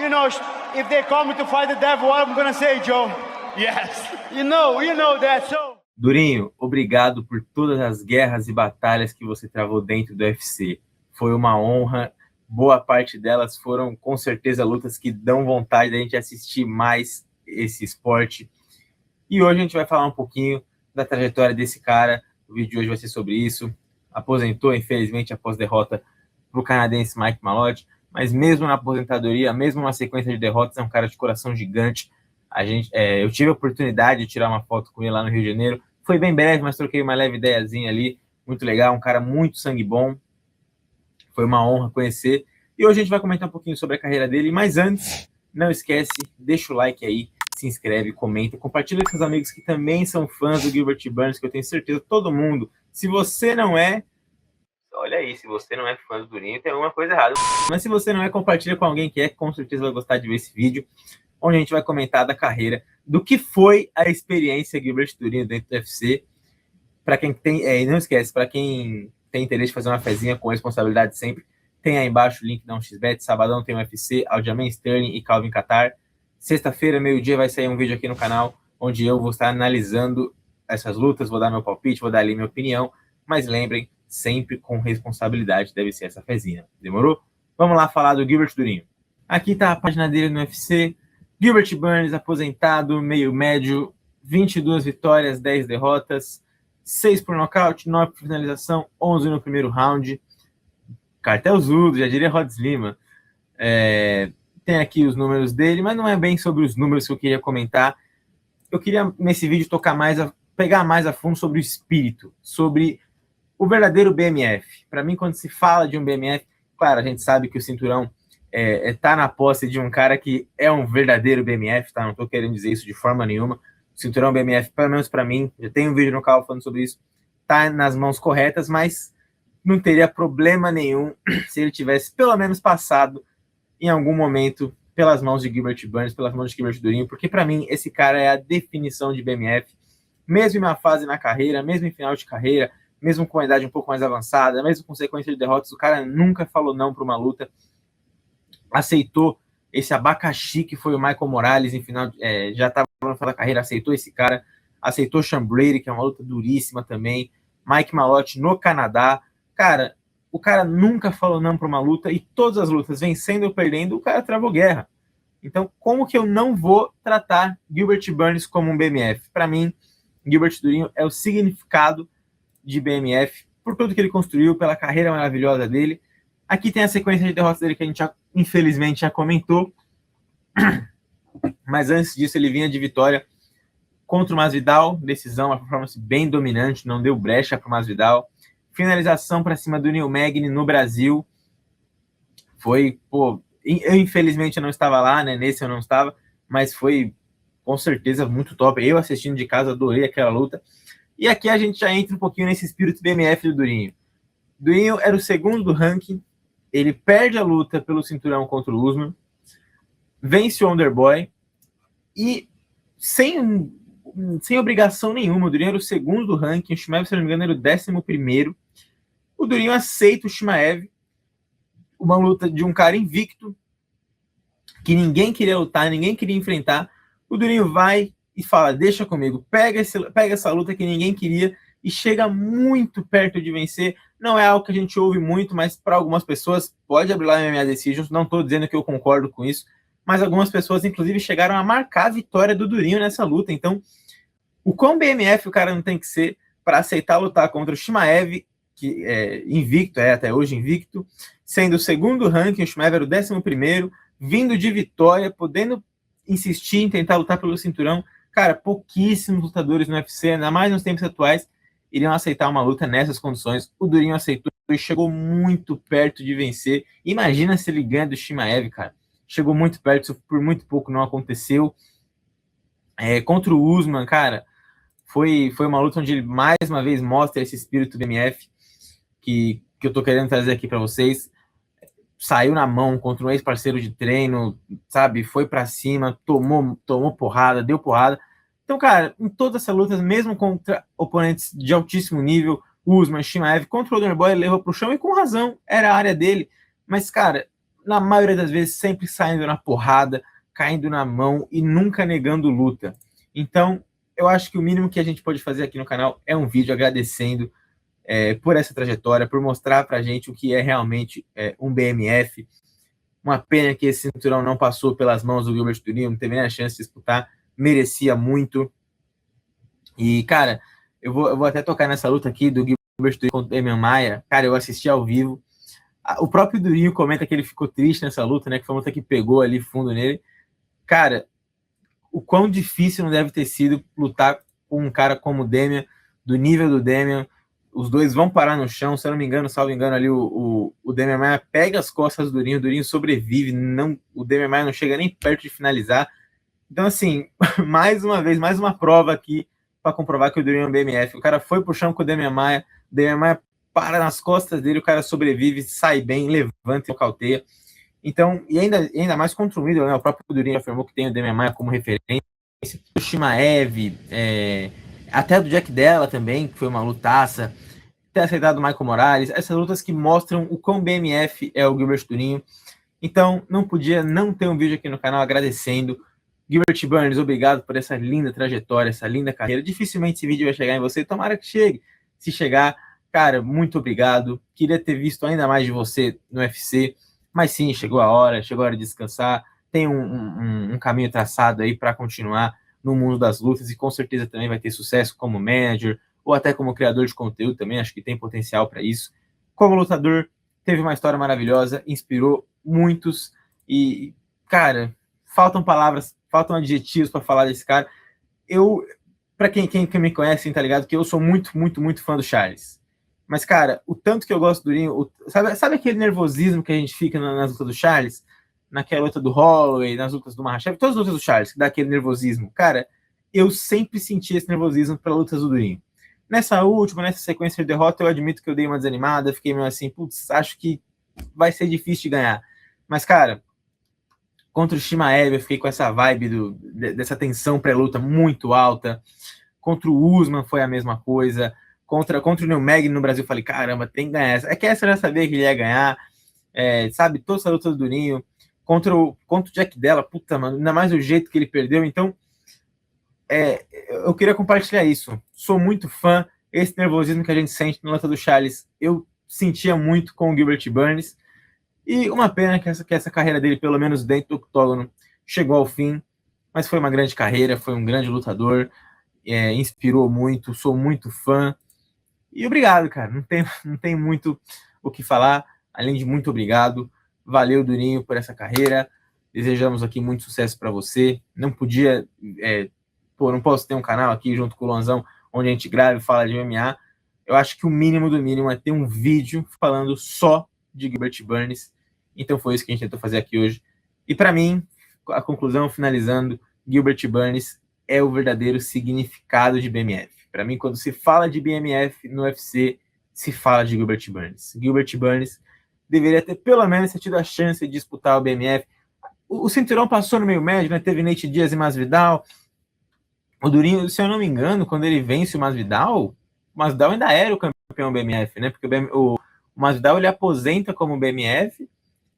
you know, if they call me to fight the devil, what I'm gonna say, Joe? Yes. You know that, so. Durinho, obrigado por todas as guerras e batalhas que você travou dentro do UFC. Foi uma honra. Boa parte delas foram, com certeza, lutas que dão vontade da gente assistir mais esse esporte. E hoje a gente vai falar um pouquinho da trajetória desse cara. O vídeo de hoje vai ser sobre isso. Aposentou, infelizmente, após derrota para o canadense Mike Malott. Mas mesmo na aposentadoria, mesmo na sequência de derrotas, é um cara de coração gigante. Eu tive a oportunidade de tirar uma foto com ele lá no Rio de Janeiro. Foi bem breve, mas troquei uma leve ideiazinha ali. Muito legal, um cara muito sangue bom. Foi uma honra conhecer. E hoje a gente vai comentar um pouquinho sobre a carreira dele. Mas antes, não esquece, deixa o like aí, se inscreve, comenta, compartilha com seus amigos que também são fãs do Gilbert Burns, que eu tenho certeza, todo mundo. Se você não é, olha aí, se você não é fã do Durinho, tem alguma coisa errada. Mas se você não é, compartilha com alguém que é, com certeza vai gostar de ver esse vídeo, onde a gente vai comentar da carreira, do que foi a experiência Gilbert Durinho dentro do UFC. Para quem tem, e não esquece, para quem tem interesse em fazer uma fezinha com responsabilidade sempre, tem aí embaixo o link da 1xBet. Sabadão tem UFC, Aljamain Sterling e Calvin Kattar. Sexta-feira, meio-dia, vai sair um vídeo aqui no canal, onde eu vou estar analisando essas lutas, vou dar meu palpite, vou dar ali minha opinião, mas lembrem, sempre com responsabilidade deve ser essa fezinha. Demorou? Vamos lá falar do Gilbert Durinho. Aqui tá a página dele no UFC. Gilbert Burns, aposentado, meio médio, 22 vitórias, 10 derrotas, 6 por nocaute, 9 por finalização, 11 no primeiro round. Cartelzudo, já diria Rhodes Lima. Tem aqui os números dele, mas não é bem sobre os números que eu queria comentar. Eu queria, nesse vídeo, pegar mais a fundo sobre o espírito, sobre o verdadeiro BMF. Para mim, quando se fala de um BMF, claro, a gente sabe que o cinturão tá na posse de um cara que é um verdadeiro BMF, tá? Não estou querendo dizer isso de forma nenhuma. O cinturão BMF, pelo menos para mim, já tem um vídeo no canal falando sobre isso, tá nas mãos corretas, mas não teria problema nenhum se ele tivesse pelo menos passado em algum momento pelas mãos de Gilbert Burns, pelas mãos de Gilbert Durinho, porque para mim esse cara é a definição de BMF, mesmo em uma fase na carreira, mesmo em final de carreira, mesmo com a idade um pouco mais avançada, mesmo com sequência de derrotas, o cara nunca falou não para uma luta, aceitou esse abacaxi que foi o Michael Morales em final, já estava no final da carreira, aceitou esse cara, aceitou Sean Brady, que é uma luta duríssima também, Mike Malott no Canadá, cara, o cara nunca falou não para uma luta e todas as lutas, vencendo ou perdendo, o cara travou guerra. Então, como que eu não vou tratar Gilbert Burns como um BMF? Para mim, Gilbert Durinho é o significado de BMF, por tudo que ele construiu, pela carreira maravilhosa dele. Aqui tem a sequência de derrotas dele que a gente infelizmente já comentou. Mas antes disso, ele vinha de vitória contra o Masvidal, decisão, uma performance bem dominante, não deu brecha para o Masvidal. Finalização para cima do Neil Magny no Brasil. Foi, eu infelizmente não estava lá, né? Nesse eu não estava, mas foi com certeza muito top. Eu assistindo de casa, adorei aquela luta. E aqui a gente já entra um pouquinho nesse espírito BMF do Durinho. Durinho era o segundo do ranking, ele perde a luta pelo cinturão contra o Usman, vence o Wonderboy e sem obrigação nenhuma, o Durinho era o segundo do ranking, o Chimaev, se não me engano, era o 11º. O Durinho aceita o Chimaev, uma luta de um cara invicto, que ninguém queria lutar, ninguém queria enfrentar. O Durinho vai e fala, deixa comigo, pega essa luta que ninguém queria e chega muito perto de vencer. Não é algo que a gente ouve muito, mas para algumas pessoas, pode abrir lá no MMA Decisions, não estou dizendo que eu concordo com isso, mas algumas pessoas, inclusive, chegaram a marcar a vitória do Durinho nessa luta. Então, o quão BMF o cara não tem que ser para aceitar lutar contra o Chimaev, que é invicto, até hoje invicto, sendo o segundo ranking, o Chimaev era o 11º, vindo de vitória, podendo insistir em tentar lutar pelo cinturão. Cara, pouquíssimos lutadores no UFC, ainda mais nos tempos atuais, iriam aceitar uma luta nessas condições. O Durinho aceitou e chegou muito perto de vencer. Imagina se ele ganha do Chimaev, cara. Chegou muito perto, por muito pouco não aconteceu. Contra o Usman, cara, foi uma luta onde ele mais uma vez mostra esse espírito do BMF que eu tô querendo trazer aqui para vocês. Saiu na mão contra um ex-parceiro de treino, sabe? Foi para cima, tomou porrada, deu porrada. Então, cara, em todas essas lutas, mesmo contra oponentes de altíssimo nível, Usman, Chimaev, contra o Wonderboy, ele levou pro chão e com razão, era a área dele. Mas, cara, na maioria das vezes, sempre saindo na porrada, caindo na mão e nunca negando luta. Então, eu acho que o mínimo que a gente pode fazer aqui no canal é um vídeo agradecendo por essa trajetória, por mostrar pra gente o que é realmente um BMF. Uma pena que esse cinturão não passou pelas mãos do Gilbert Durinho, não teve nem a chance de disputar, merecia muito. E, cara, eu vou até tocar nessa luta aqui do Gilbert Durinho contra o Demian Maia. Cara, eu assisti ao vivo. O próprio Durinho comenta que ele ficou triste nessa luta, né? Que foi uma luta que pegou ali fundo nele. Cara, o quão difícil não deve ter sido lutar com um cara como o Demian, do nível do Demian. Os dois vão parar no chão, se eu não me engano, salvo engano, ali o Demian Maia pega as costas do Durinho, o Durinho sobrevive, não, o Demian Maia não chega nem perto de finalizar. Então, assim, mais uma vez, mais uma prova aqui para comprovar que o Durinho é um BMF. O cara foi pro chão com o Demian Maia para nas costas dele, o cara sobrevive, sai bem, levanta e cauteia. Então, e ainda mais contra o Whindersson, né? O próprio Durinho afirmou que tem o Demian Maia como referência. O Shimaev, até do Jack Della também, que foi uma lutaça, ter aceitado o Michael Morales, essas lutas que mostram o quão BMF é o Gilbert Durinho. Então, não podia não ter um vídeo aqui no canal agradecendo. Gilbert Burns, obrigado por essa linda trajetória, essa linda carreira. Dificilmente esse vídeo vai chegar em você, tomara que chegue. Se chegar, cara, muito obrigado. Queria ter visto ainda mais de você no UFC, mas sim, chegou a hora de descansar. Tem um caminho traçado aí para continuar no mundo das lutas e com certeza também vai ter sucesso como manager ou até como criador de conteúdo também, acho que tem potencial para isso. Como lutador, teve uma história maravilhosa, inspirou muitos e, cara, faltam palavras, faltam adjetivos para falar desse cara. Para quem me conhece, tá ligado, que eu sou muito, muito, muito fã do Charles. Mas, cara, o tanto que eu gosto do Durinho, sabe aquele nervosismo que a gente fica nas lutas do Charles? Naquela luta do Holloway, nas lutas do Makhachev, todas as lutas do Charles, que dá aquele nervosismo. Cara, eu sempre senti esse nervosismo para lutas do Durinho. Nessa sequência de derrota, eu admito que eu dei uma desanimada, fiquei meio assim, putz, acho que vai ser difícil de ganhar. Mas, cara, contra o Shimaev, eu fiquei com essa vibe dessa tensão pré-luta muito alta. Contra o Usman foi a mesma coisa. Contra o Neil Magny no Brasil, eu falei, caramba, tem que ganhar essa. É que essa eu já sabia que ele ia ganhar. Sabe, toda essa luta do Durinho. Contra o Jack Della, puta, mano, ainda mais o jeito que ele perdeu. Então, eu queria compartilhar isso. Sou muito fã. Esse nervosismo que a gente sente na luta do Charles, eu sentia muito com o Gilbert Burns. E uma pena que essa carreira dele, pelo menos dentro do octógono, chegou ao fim. Mas foi uma grande carreira, foi um grande lutador. Inspirou muito, sou muito fã. E obrigado, cara. Não tem muito o que falar, além de muito obrigado. Valeu, Durinho, por essa carreira. Desejamos aqui muito sucesso para você. Não podia... não posso ter um canal aqui junto com o Luanzão, onde a gente grava e fala de MMA. Eu acho que o mínimo do mínimo é ter um vídeo falando só de Gilbert Burns. Então foi isso que a gente tentou fazer aqui hoje. E para mim, a conclusão, finalizando, Gilbert Burns é o verdadeiro significado de BMF. Para mim, quando se fala de BMF no UFC, se fala de Gilbert Burns. Gilbert Burns deveria ter pelo menos tido a chance de disputar o BMF. O cinturão passou no meio médio, né? Teve Nate Diaz e Masvidal. O Durinho, se eu não me engano, quando ele vence o Masvidal ainda era o campeão BMF, né? Porque o Masvidal ele aposenta como BMF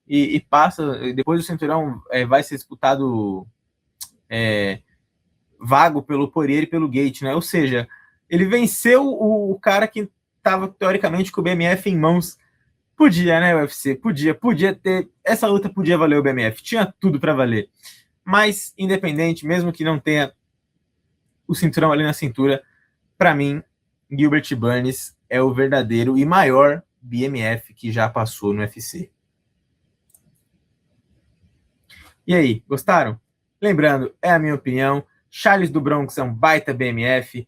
e passa, depois o cinturão vai ser disputado vago pelo Poirier e pelo Gate, né? Ou seja, ele venceu o cara que estava teoricamente com o BMF em mãos. Podia, né, UFC? Podia ter. Essa luta podia valer o BMF, tinha tudo para valer. Mas, independente, mesmo que não tenha o cinturão ali na cintura, para mim, Gilbert Burns é o verdadeiro e maior BMF que já passou no UFC. E aí, gostaram? Lembrando, é a minha opinião. Charles do Bronx é um baita BMF.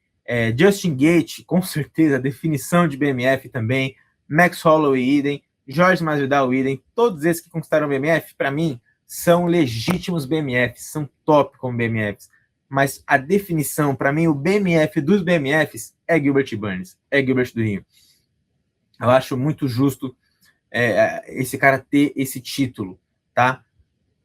Justin Gaethje, com certeza, definição de BMF também. Max Holloway, idem. Jorge Masvidal, idem. Todos esses que conquistaram o BMF, para mim, são legítimos BMFs, são top como BMFs. Mas a definição, para mim, o BMF dos BMFs é Gilbert Burns, é Gilbert Durinho. Eu acho muito justo esse cara ter esse título, tá?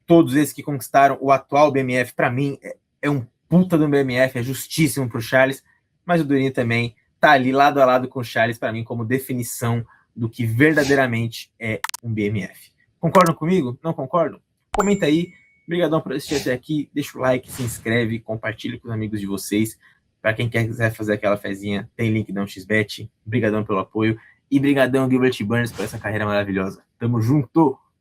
Todos esses que conquistaram o atual BMF, para mim, é um puta do BMF, é justíssimo pro Charles, mas o Durinho também tá ali lado a lado com o Charles, para mim, como definição do que verdadeiramente é um BMF. Concordam comigo? Não concordam? Comenta aí. Obrigadão por assistir até aqui. Deixa o like, se inscreve, compartilha com os amigos de vocês. Para quem quiser fazer aquela fezinha, tem link da 1xBet. Obrigadão pelo apoio. E brigadão, Gilbert Burns, por essa carreira maravilhosa. Tamo junto!